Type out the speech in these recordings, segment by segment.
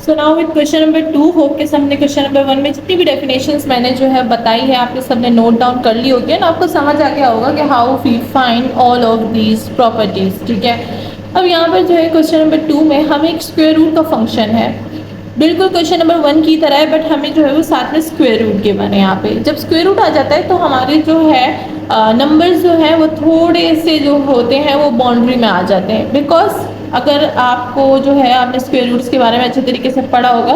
So now with question number 2, hope के सबने question number 1 में जितनी भी डेफिनेशंस मैंने जो है बताई है आपने सबने नोट डाउन कर ली होगी ना, आपको समझ आ गया होगा कि how we find all of these properties. ठीक है, अब यहाँ पर जो है क्वेश्चन नंबर 2 में हमें एक स्क्वायर रूट का फंक्शन है, बिल्कुल क्वेश्चन नंबर 1 की तरह है, बट हमें जो है वो साथ में स्क्वायर रूट गिवन है। यहाँ पे जब स्क्वायर रूट आ जाता है तो हमारे जो है नंबर्स जो है वो थोड़े से जो होते हैं वो बाउंड्री में आ जाते हैं, बिकॉज अगर आपको जो है आपने स्क्वायर रूट्स के बारे में अच्छे तरीके से पढ़ा होगा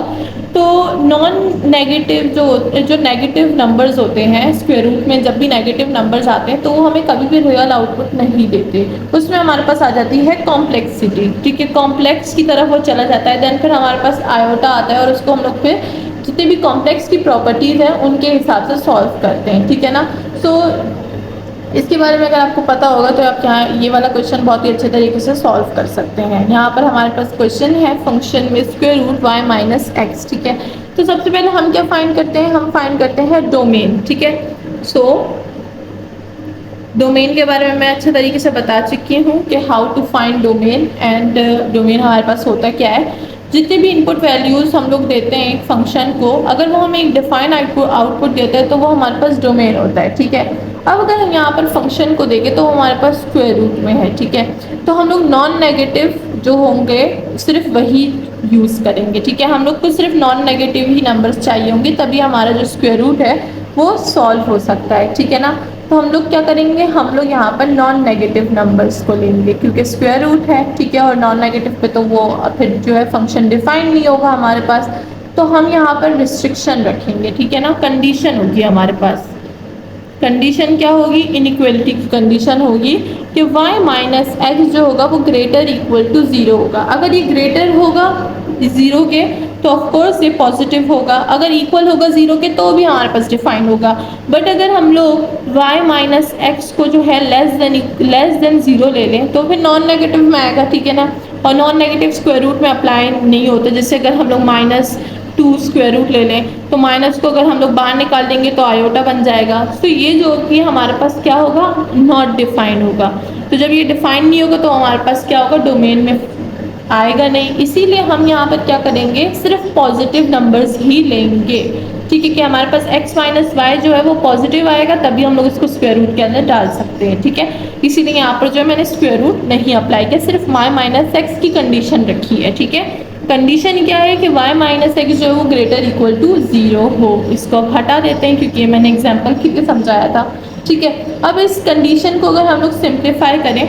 तो नॉन नेगेटिव जो नेगेटिव नंबर्स होते हैं स्क्वायर रूट में, जब भी नेगेटिव नंबर्स आते हैं तो वो हमें कभी भी रियल आउटपुट नहीं देते, उसमें हमारे पास आ जाती है कॉम्प्लेक्सिटी। ठीक है, कॉम्प्लेक्स की तरफ वो चला जाता है, देन फिर हमारे पास आयोटा आता है और उसको हम लोग फिर जितने भी कॉम्प्लेक्स की प्रॉपर्टीज़ हैं उनके हिसाब से सॉल्व करते हैं। ठीक है ना, सो इसके बारे में अगर आपको पता होगा तो आप यहाँ ये वाला क्वेश्चन बहुत ही अच्छे तरीके से सॉल्व कर सकते हैं। यहाँ पर हमारे पास क्वेश्चन है फंक्शन में square root y minus x. ठीक है, तो सबसे पहले हम क्या फाइंड करते हैं, हम फाइंड करते हैं डोमेन। ठीक है, सो डोमेन के बारे में मैं अच्छे तरीके से बता चुकी हूँ कि how to find domain, and domain हमारे पास होता क्या है, जितने भी इनपुट वैल्यूज़ हम लोग देते हैं एक फंक्शन को, अगर वो हमें एक डिफाइन आउटपुट देता है तो वो हमारे पास डोमेन होता है। ठीक है, अब अगर हम यहाँ पर फंक्शन को देखें तो हमारे पास स्क्वायर रूट में है। ठीक है, तो हम लोग नॉन नेगेटिव जो होंगे सिर्फ वही यूज़ करेंगे। ठीक है, हम लोग को सिर्फ नॉन नेगेटिव ही नंबर्स चाहिए होंगे, तभी हमारा जो स्क्वायर रूट है वो सॉल्व हो सकता है। ठीक है ना, तो हम लोग क्या करेंगे, हम लोग यहाँ पर नॉन नेगेटिव नंबर्स को लेंगे क्योंकि स्क्वायर रूट है। ठीक है, और नॉन नेगेटिव पे तो वो फिर जो है फंक्शन डिफाइन नहीं होगा हमारे पास, तो हम यहाँ पर रिस्ट्रिक्शन रखेंगे। ठीक है ना, कंडीशन होगी हमारे पास, कंडीशन क्या होगी, इनइक्वलिटी की कंडीशन होगी कि y माइनस एक्स जो होगा वो ग्रेटर इक्वल टू 0 होगा। अगर ये ग्रेटर होगा 0 के तो ऑफ कोर्स ये पॉजिटिव होगा, अगर इक्वल होगा 0 के तो भी हमारे पास डिफाइन होगा। बट अगर हम लोग y माइनस एक्स को जो है लेस देन 0 ले लें तो फिर नॉन नेगेटिव में आएगा। ठीक है ना, और नॉन नेगेटिव स्क्वायर रूट में अप्लाई नहीं होता, जैसे अगर हम लोग -2 स्क्वायर रूट ले लें तो माइनस को अगर हम लोग बाहर निकाल देंगे तो आयोटा बन जाएगा। तो ये जो कि हमारे पास क्या होगा, नॉट डिफाइन होगा। तो जब ये डिफाइन नहीं होगा तो हमारे पास क्या होगा, डोमेन में आएगा नहीं। इसीलिए हम यहाँ पर क्या करेंगे, सिर्फ पॉजिटिव नंबर्स ही लेंगे। ठीक है, कि हमारे पास x माइनस वाई जो है वो पॉजिटिव आएगा, तभी हम लोग इसको स्क्वायर रूट के अंदर डाल सकते हैं। ठीक है, इसीलिए यहाँ पर जो है मैंने स्क्वायर रूट नहीं अप्लाई किया, सिर्फ y माइनस एक्स की कंडीशन रखी है। ठीक है, कंडीशन क्या है कि y माइनस एक्स जो है वो ग्रेटर इक्वल टू 0 हो। इसको अब हटा देते हैं क्योंकि मैंने एग्जाम्पल के समझाया था। ठीक है, अब इस कंडीशन को अगर हम लोग सिंप्लीफाई करें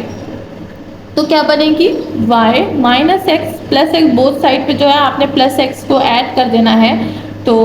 तो क्या बनेगी, y minus x plus x, both side पे जो है आपने प्लस एक्स को ऐड कर देना है तो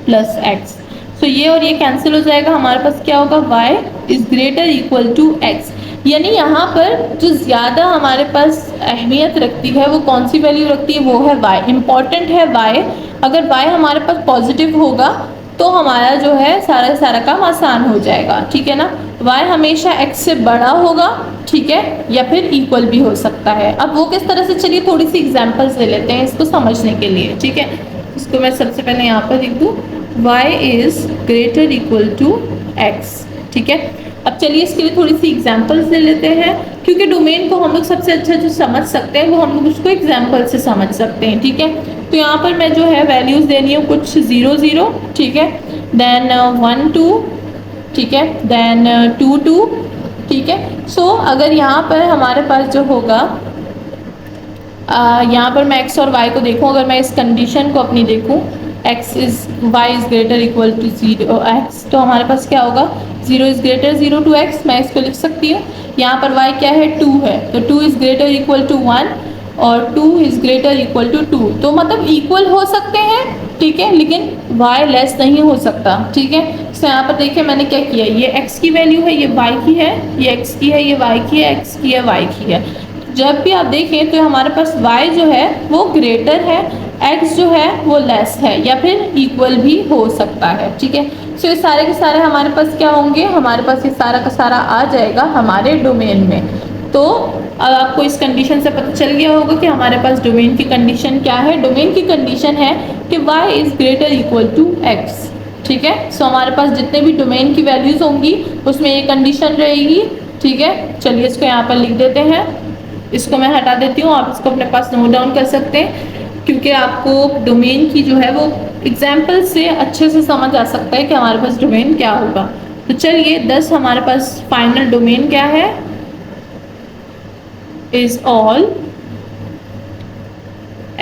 प्लस एक्स, तो ये और ये कैंसिल हो जाएगा, हमारे पास क्या होगा, y is greater equal to x. यानी यहाँ पर जो ज़्यादा हमारे पास अहमियत रखती है वो कौन सी वैल्यू रखती है, वो है y, इम्पॉर्टेंट है y। अगर y हमारे पास पॉजिटिव होगा तो हमारा जो है सारा काम आसान हो जाएगा। ठीक है ना, y हमेशा x से बड़ा होगा, ठीक है, या फिर इक्वल भी हो सकता है। अब वो किस तरह से, चलिए थोड़ी सी एग्जांपल्स ले लेते हैं इसको समझने के लिए। ठीक है, इसको मैं सबसे पहले यहाँ पर लिख दूँ, y is greater equal to x। ठीक है, अब चलिए इसके लिए थोड़ी सी एग्जांपल्स ले लेते हैं, क्योंकि डोमेन को हम लोग सबसे अच्छा जो समझ सकते हैं वो हम लोग उसको एग्जांपल से समझ सकते हैं। ठीक है, तो यहाँ पर मैं जो है वैल्यूज़ देनी हूँ कुछ 0 0, ठीक है, देन 1 2, ठीक है, देन 2 2। ठीक है, सो अगर यहाँ पर हमारे पास जो होगा, यहाँ पर मैं x और y को देखूँ, अगर मैं इस कंडीशन को अपनी देखूँ, y is greater equal to 0 x, तो हमारे पास क्या होगा, 0 इज़ ग्रेटर 0 टू x, मैं इसको लिख सकती हूँ। यहाँ पर y क्या है, 2 है, तो 2 इज़ ग्रेटर इक्वल टू 1 और 2 इज़ ग्रेटर इक्वल टू 2, तो मतलब इक्वल हो सकते हैं। ठीक है, लेकिन y लेस नहीं हो सकता। ठीक है, तो यहाँ पर देखिए मैंने क्या किया, ये x की वैल्यू है, ये y की है, ये x की है, ये y की है, x की है, y की है। जब भी आप देखें तो हमारे पास y जो है वो ग्रेटर है, x जो है वो लेस है, या फिर इक्वल भी हो सकता है। ठीक है, सो ये सारे के सारे हमारे पास क्या होंगे, हमारे पास ये सारा का सारा आ जाएगा हमारे डोमेन में। तो अब आपको इस कंडीशन से पता चल गया होगा कि हमारे पास डोमेन की कंडीशन क्या है। डोमेन की कंडीशन है कि y is greater equal to x। ठीक है, सो हमारे पास जितने भी डोमेन की वैल्यूज़ होंगी उसमें ये कंडीशन रहेगी। ठीक है, चलिए इसको यहाँ पर लिख देते हैं, इसको मैं हटा देती हूँ, आप इसको अपने पास नोट डाउन कर सकते हैं। क्योंकि आपको डोमेन की जो है वो एग्जाम्पल से अच्छे से समझ आ सकता है कि हमारे पास डोमेन क्या होगा। तो चलिए 10 हमारे पास फाइनल डोमेन क्या है, is all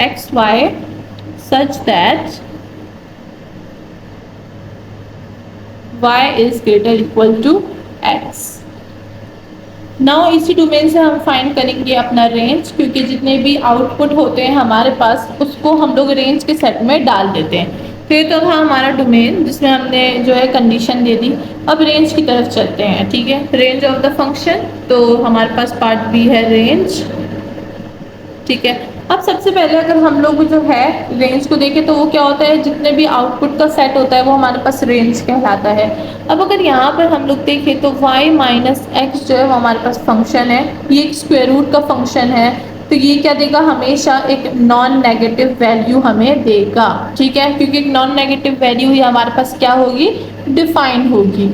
x y such that y is greater equal to x। Now इसी डोमेन से हम फाइंड करेंगे अपना रेंज, क्योंकि जितने भी आउटपुट होते हैं हमारे पास उसको हम लोग रेंज के सेट में डाल देते हैं। फिर तो था हमारा डोमेन जिसमें हमने जो है कंडीशन दे दी। अब रेंज की तरफ चलते हैं, ठीक है। रेंज ऑफ द फंक्शन, तो हमारे पास पार्ट बी है रेंज, ठीक है। अब सबसे पहले अगर हम लोग जो है रेंज को देखें तो वो क्या होता है, जितने भी आउटपुट का सेट होता है वो हमारे पास रेंज कहलाता है। अब अगर यहाँ पर हम लोग देखें तो y माइनस एक्स जो है वो हमारे पास फंक्शन है, ये एक स्क्वायर रूट का फंक्शन है, तो ये क्या देगा, हमेशा एक नॉन नेगेटिव वैल्यू हमें देगा, ठीक है। क्योंकि एक नॉन नेगेटिव वैल्यू ही हमारे पास क्या होगी, डिफाइन होगी।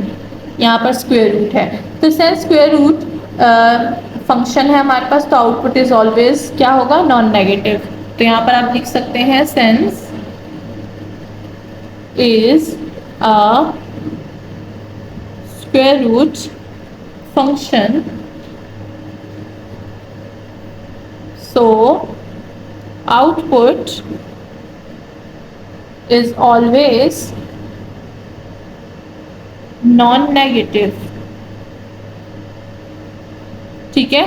यहाँ पर स्क्वायर रूट है, तो सेंस स्क्वायर रूट फंक्शन है हमारे पास, तो आउटपुट इज ऑलवेज क्या होगा, नॉन नेगेटिव। तो यहाँ पर आप लिख सकते हैं since is a square root function, so output is always non negative, ठीक है।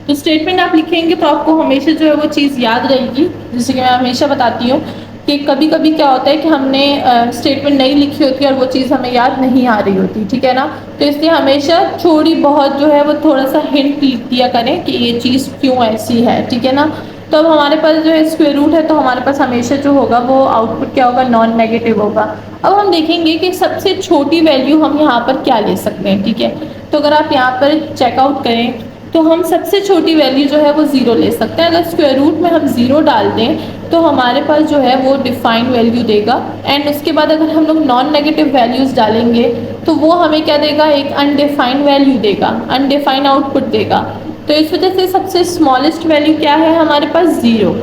तो स्टेटमेंट आप लिखेंगे तो आपको हमेशा जो है वो चीज़ याद रहेगी। जैसे कि मैं हमेशा बताती हूँ कि कभी कभी क्या होता है कि हमने स्टेटमेंट नहीं लिखी होती और वो चीज़ हमें याद नहीं आ रही होती, ठीक है ना। तो इसलिए हमेशा थोड़ी बहुत जो है वो थोड़ा सा हिंट लिख दिया करें कि ये चीज़ क्यों ऐसी है, ठीक है ना। तो अब हमारे पास जो है स्क्वायर रूट है, तो हमारे पास हमेशा जो होगा वो आउटपुट क्या होगा, नॉन नेगेटिव होगा। अब हम देखेंगे कि सबसे छोटी वैल्यू हम यहाँ पर क्या ले सकते हैं, ठीक है। तो अगर आप यहाँ पर चेकआउट करें तो हम सबसे छोटी वैल्यू जो है वो ज़ीरो ले सकते हैं। अगर स्क्वायर रूट में हम ज़ीरो डाल दें तो हमारे पास जो है वो डिफाइंड वैल्यू देगा, एंड उसके बाद अगर हम लोग नॉन नेगेटिव वैल्यूज़ डालेंगे तो वो हमें क्या देगा, एक अनडिफाइंड वैल्यू देगा, अनडिफाइंड आउटपुट देगा। तो इस वजह से सबसे स्मॉलेस्ट वैल्यू क्या है हमारे पास, zero.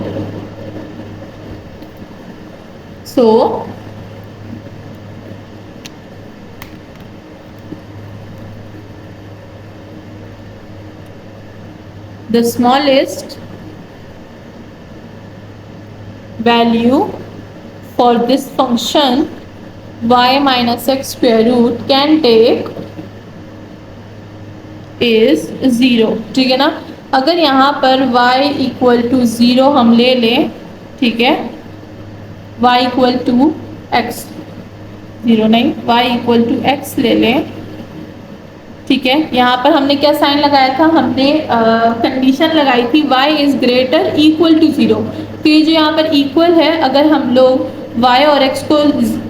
So the smallest value for this function y minus x square root can take is 0, ठीक है ना। अगर यहाँ पर y इक्वल टू 0 हम ले लें, ठीक है, y इक्वल टू एक्स, 0 नहीं, y इक्वल टू एक्स ले लें, ठीक है। यहाँ पर हमने क्या साइन लगाया था, हमने कंडीशन लगाई थी y is greater equal to 0। तो ये जो यहाँ पर इक्वल है, अगर हम लोग y और x को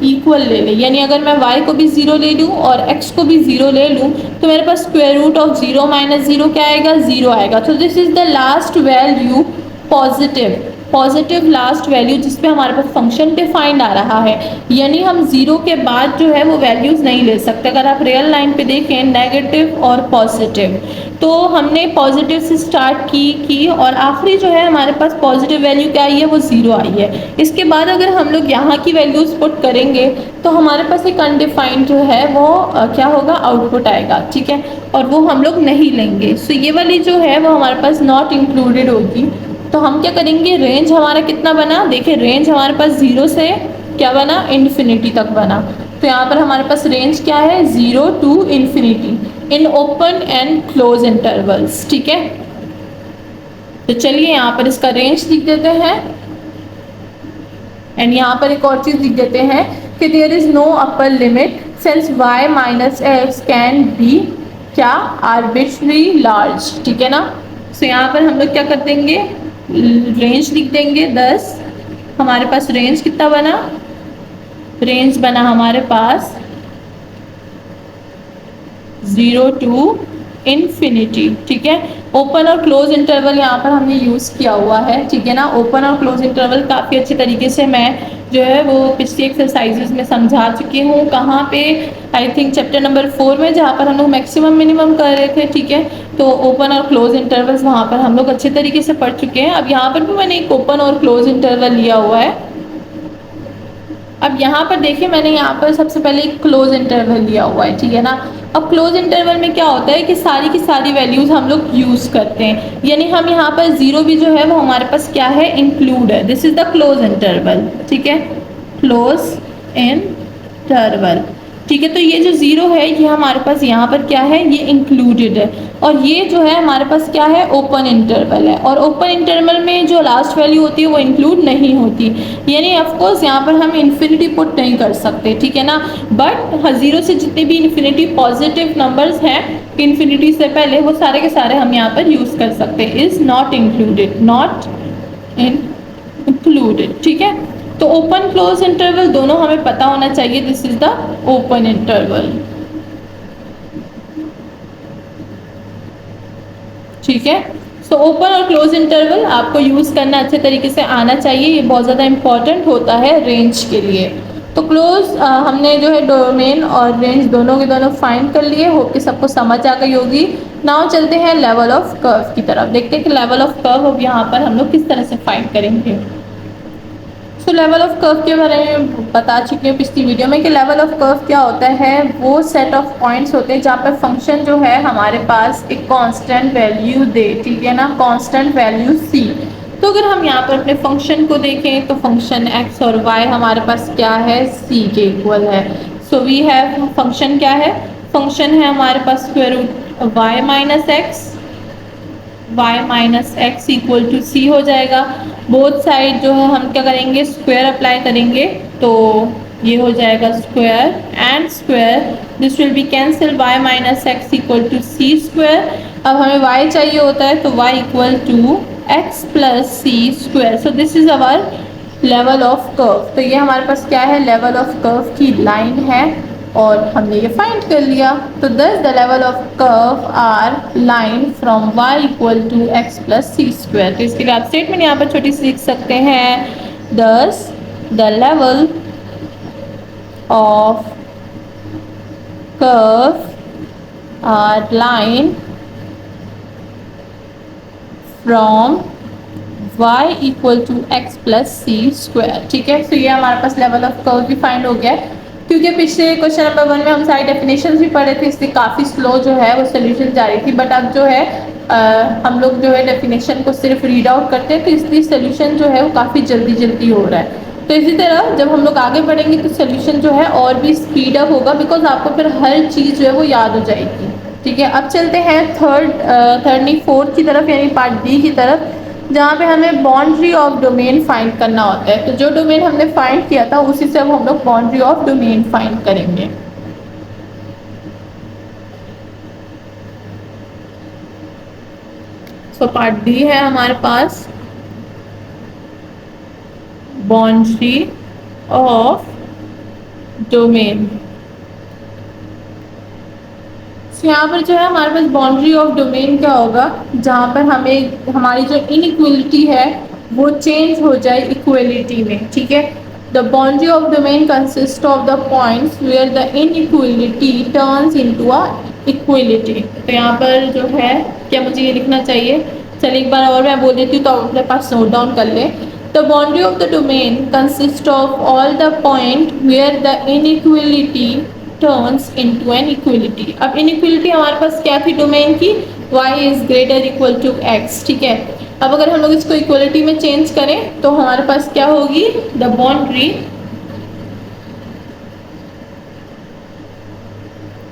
इक्वल ले लें, यानी अगर मैं y को भी 0 ले लूँ और x को भी 0 ले लूँ, तो मेरे पास स्क्वायर रूट ऑफ 0 माइनस 0 क्या आएगा, 0 आएगा। तो this is the last value positive, positive last value जिस पे हमारे पास फंक्शन डिफाइंड आ रहा है, यानी हम 0 के बाद जो है वो वैल्यूज़ नहीं ले सकते। अगर आप रियल लाइन पे देखें नेगेटिव और पॉजिटिव, तो हमने पॉजिटिव से स्टार्ट की और आखिरी जो है हमारे पास पॉजिटिव वैल्यू क्या आई है, वो 0 आई है। इसके बाद अगर हम लोग यहाँ की वैल्यूज़ पुट करेंगे तो हमारे पास एक अनडिफाइंड जो है वो क्या होगा, आउटपुट आएगा, ठीक है, और वो हम लोग नहीं लेंगे। सो ये वाली जो है वो हमारे पास नॉट इंक्लूडेड होगी। तो हम क्या करेंगे, रेंज हमारा कितना बना, देखिए रेंज हमारे पास 0 से क्या बना, इन्फिनिटी तक बना। तो यहाँ पर हमारे पास रेंज क्या है, 0 to infinity in open and close intervals, ठीक है। तो चलिए यहाँ पर इसका रेंज लिख देते हैं, एंड यहाँ पर एक और चीज़ लिख देते हैं कि there is no upper limit since y minus x can be क्या, आर्बिट्ररी लार्ज, ठीक है ना। सो यहाँ पर हम लोग क्या कर देंगे, रेंज लिख देंगे 10। हमारे पास रेंज कितना बना, रेंज बना हमारे पास 0 टू इन्फिनिटी, ठीक है। ओपन और क्लोज इंटरवल यहाँ पर हमने यूज़ किया हुआ है, ठीक है ना। ओपन और क्लोज इंटरवल काफ़ी अच्छे तरीके से मैं जो है वो पिछली एक्सरसाइजेज में समझा चुकी हूँ। कहाँ पे, आई थिंक चैप्टर नंबर 4 में, जहाँ पर हम लोग मैक्सिमम मिनिमम कर रहे थे, ठीक है। तो ओपन और क्लोज इंटरवल्स वहाँ पर हम लोग अच्छे तरीके से पढ़ चुके हैं। अब यहाँ पर भी मैंने एक ओपन और क्लोज इंटरवल लिया हुआ है। अब यहाँ पर देखिए, मैंने यहाँ पर सबसे पहले एक क्लोज इंटरवल लिया हुआ है, ठीक है ना। अब क्लोज इंटरवल में क्या होता है कि सारी की सारी वैल्यूज हम लोग यूज करते हैं, यानी हम यहाँ पर जीरो भी जो है वो हमारे पास क्या है, इंक्लूड है। This is the close interval, ठीक है, क्लोज इंटरवल, ठीक है। तो ये जो जीरो है ये हमारे पास यहाँ पर क्या है, ये इंक्लूडेड है। और ये जो है हमारे पास क्या है, ओपन इंटरवल है। और ओपन इंटरवल में जो लास्ट वैल्यू होती है वो इंक्लूड नहीं होती, यानी ऑफ कोर्स यहाँ पर हम इन्फिनिटी पुट नहीं कर सकते, ठीक है ना। बट जीरो से जितने भी इन्फिनिटी पॉजिटिव नंबर्स हैं इन्फिनिटी से पहले, वो सारे के सारे हम यहाँ पर यूज कर सकते हैं। Is not included, not included, ठीक है। तो ओपन क्लोज इंटरवल दोनों हमें पता होना चाहिए। This is the open interval, ठीक है। सो ओपन और क्लोज इंटरवल आपको यूज करना अच्छे तरीके से आना चाहिए, ये बहुत ज़्यादा इंपॉर्टेंट होता है रेंज के लिए। तो क्लोज हमने जो है डोमेन और रेंज दोनों के दोनों फाइंड कर लिए। होप कि सबको समझ आ गई होगी। नाउ चलते हैं लेवल ऑफ कर्व की तरफ, देखते हैं कि लेवल ऑफ कर्व अब यहाँ पर हम लोग किस तरह से फाइंड करेंगे। सो लेवल ऑफ कर्व के बारे में बता चुकी हूँ पिछली वीडियो में कि लेवल ऑफ कर्व क्या होता है, वो सेट ऑफ पॉइंट्स होते हैं जहाँ पर फंक्शन जो है हमारे पास एक कांस्टेंट वैल्यू दे, ठीक है ना, कांस्टेंट वैल्यू c। तो अगर हम यहाँ पर अपने फंक्शन को देखें तो फंक्शन x और y हमारे पास क्या है, c के इक्वल है। सो वी हैव, फंक्शन क्या है, फंक्शन है हमारे पास square root y minus X, y minus x equal to C हो जाएगा। बोथ साइड जो है हम क्या करेंगे, स्क्वायर अप्लाई करेंगे, तो ये हो जाएगा square and square, this will be cancel, y minus x equal to c square. अब हमें y चाहिए होता है तो y equal to x plus c square. So this is our level of curve. तो ये हमारे पास क्या है, लेवल ऑफ कर्व की लाइन है और हमने ये फाइंड कर लिया। तो thus the level of curve are line from y equal to x plus c square. तो इसके लिए आप स्टेटमेंट यहाँ पर छोटी सी लिख सकते हैं, thus the level of curve are line from y equal to x plus c square, ठीक है। तो ये हमारे पास लेवल ऑफ कर्व भी फाइंड हो गया है। क्योंकि पिछले क्वेश्चन नंबर 1 में हम सारी डेफिनेशंस भी पढ़े थे, इसलिए काफ़ी स्लो जो है वो सोल्यूशन जा रही थी। बट अब जो है हम लोग जो है डेफिनेशन को सिर्फ रीड आउट करते हैं, तो इसलिए सोल्यूशन जो है वो काफ़ी जल्दी जल्दी हो रहा है। तो इसी तरह जब हम लोग आगे बढ़ेंगे तो सोल्यूशन जो है और भी स्पीड अप होगा, बिकॉज आपको फिर हर चीज़ जो है वो याद हो जाएगी, ठीक है। अब चलते हैं थर्ड नहीं फोर्थ की तरफ, यानी पार्ट डी की तरफ, जहाँ पे हमें बाउंड्री ऑफ डोमेन फाइंड करना होता है। तो जो डोमेन हमने फाइंड किया था उसी से अब हम लोग बाउंड्री ऑफ डोमेन फाइंड करेंगे। सो पार्ट डी है हमारे पास बाउंड्री ऑफ डोमेन। यहाँ पर जो है हमारे पास बाउंड्री ऑफ डोमेन क्या होगा, जहाँ पर हमें हमारी जो इनइक्वलिटी है वो चेंज हो जाए इक्वलिटी में, ठीक है। The boundary of domain consist of the points where the inequality turns into a equality. तो यहाँ पर जो है क्या मुझे ये लिखना चाहिए, चलिए एक बार और मैं बोल देती हूँ तो अपने पास नोट डाउन कर ले। The boundary of the domain consist of all the point where the inequality turns into an equality. अब इनइक्वलिटी हमारे पास क्या थी डोमेन की, y is greater equal to x, ठीक है। अब अगर हम लोग इसको इक्वलिटी में चेंज करें तो हमारे पास क्या होगी, the boundary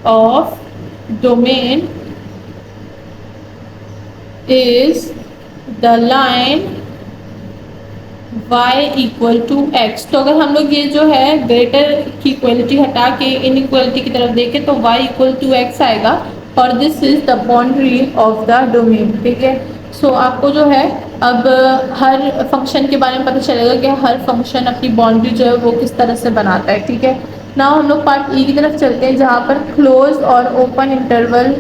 of domain is the line y equal to x. तो अगर हम लोग ये जो है ग्रेटर की इक्वलिटी हटा के इनइक्वलिटी की तरफ देखें तो y इक्वल टू एक्स आएगा और this is the boundary of the domain, ठीक है। सो आपको जो है अब हर फंक्शन के बारे में पता चलेगा कि हर फंक्शन अपनी बाउंड्री जो है वो किस तरह से बनाता है, ठीक है ना। हम लोग पार्ट ई की तरफ चलते हैं, जहाँ पर क्लोज और ओपन इंटरवल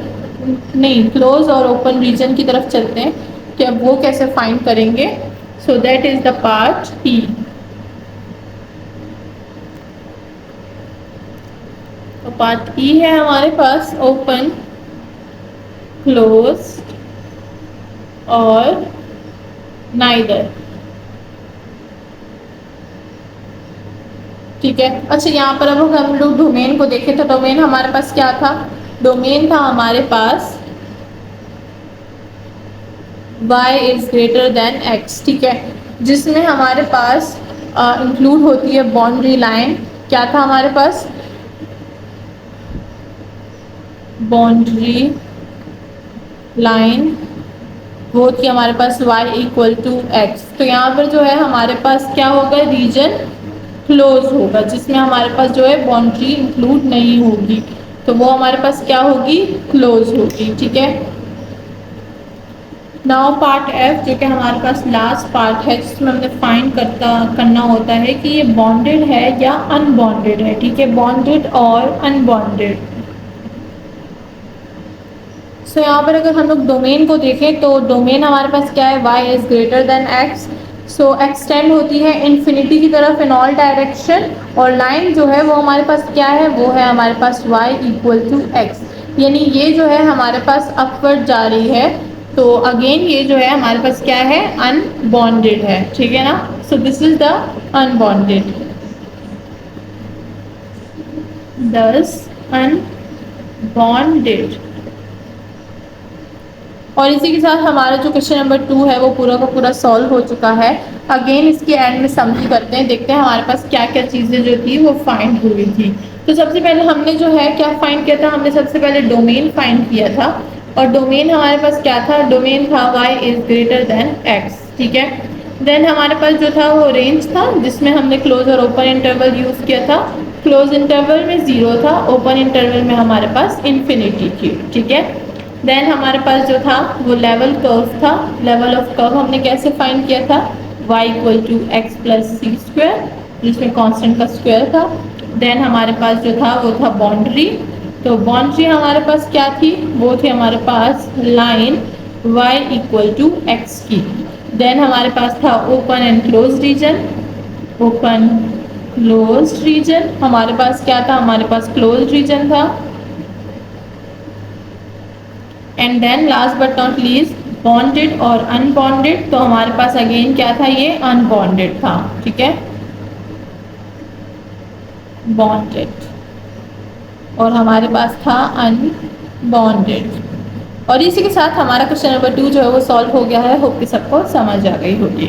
नहीं, क्लोज और ओपन रीजन की तरफ चलते हैं कि अब वो कैसे फाइंड करेंगे। So that is the part E. So यहाँ पर जो है हमारे पास बाउंड्री ऑफ डोमेन क्या होगा, जहाँ पर हमें हमारी जो इनइक्वलिटी है वो चेंज हो जाए इक्वलिटी में, ठीक है। The boundary of domain consist of the points where the inequality turns into an equality. अब अगर हम लोग इसको इक्वलिटी में चेंज करें तो हमारे पास क्या होगी, द बाउंड्री पार्ट ई है हमारे पास ओपन, क्लोज और नाइदर। ठीक है, अच्छा यहाँ पर अब हम लोग डोमेन को देखें तो डोमेन हमारे पास क्या था? डोमेन था हमारे पास y is greater than x। ठीक है, जिसमें हमारे पास इंक्लूड होती है बाउंड्री लाइन। क्या था हमारे पास? बाउंड्री लाइन वो थी हमारे पास y इक्वल टू x। तो यहाँ पर जो है हमारे पास क्या होगा? रीजन क्लोज होगा, जिसमें हमारे पास जो है बाउंड्री इंक्लूड नहीं होगी, तो वो हमारे पास क्या होगी? क्लोज होगी। ठीक है, नाउ पार्ट एफ जो कि हमारे पास लास्ट पार्ट है, जिसमें हमने फाइंड करना होता है कि ये बॉन्डेड है या अनबॉन्डेड है। ठीक है, बॉन्डेड और अनबॉन्डेड। सो यहाँ पर अगर हम लोग डोमेन को देखें तो डोमेन हमारे पास क्या है? y is greater than x। So extend होती है इन्फिनिटी की तरफ इन ऑल डायरेक्शन, और लाइन जो है वो हमारे पास क्या है? वो है हमारे पास y इक्वल टू x, यानी ये जो है हमारे पास अपवर्ड जा रही है। तो अगेन ये जो है हमारे पास क्या है? अनबॉन्डेड है। ठीक है ना, सो दिस इज द अनबॉन्डेड, दस अनबॉन्डेड। और इसी के साथ हमारा जो क्वेश्चन नंबर 2 है वो पूरा का पूरा सॉल्व हो चुका है। अगेन इसके एंड में समरी करते हैं, देखते हैं हमारे पास क्या क्या चीज़ें जो थी वो फाइंड हुई थी। तो सबसे पहले हमने जो है क्या फाइंड किया था? हमने सबसे पहले डोमेन फाइंड किया था, और डोमेन हमारे पास क्या था? डोमेन था y is greater than x। ठीक है, देन हमारे पास जो था वो रेंज था, जिसमें हमने क्लोज और ओपन इंटरवल यूज़ किया था। क्लोज इंटरवल में 0 था, ओपन इंटरवल में हमारे पास इन्फिनिटी थी। ठीक है, देन हमारे पास जो था वो लेवल कर्व था। लेवल ऑफ कर्व हमने कैसे फाइंड किया था? y equal to x plus c square, जिसमें कांस्टेंट का स्क्वायर था। देन हमारे पास जो था वो था बाउंड्री। तो बाउंड्री हमारे पास क्या थी? वो थी हमारे पास line y equal to X की। देन हमारे पास था open and close region. Open close region हमारे पास क्या था? हमारे पास क्लोज रीजन था। And then last but not least bounded और अनबॉन्डेड। तो हमारे पास अगेन क्या था? ये अनबॉन्डेड था। ठीक है, बॉन्डेड और हमारे पास था अनबॉन्डेड। और इसी के साथ हमारा क्वेश्चन नंबर 2 जो है वो सॉल्व हो गया है। होप कि सबको समझ आ गई होगी।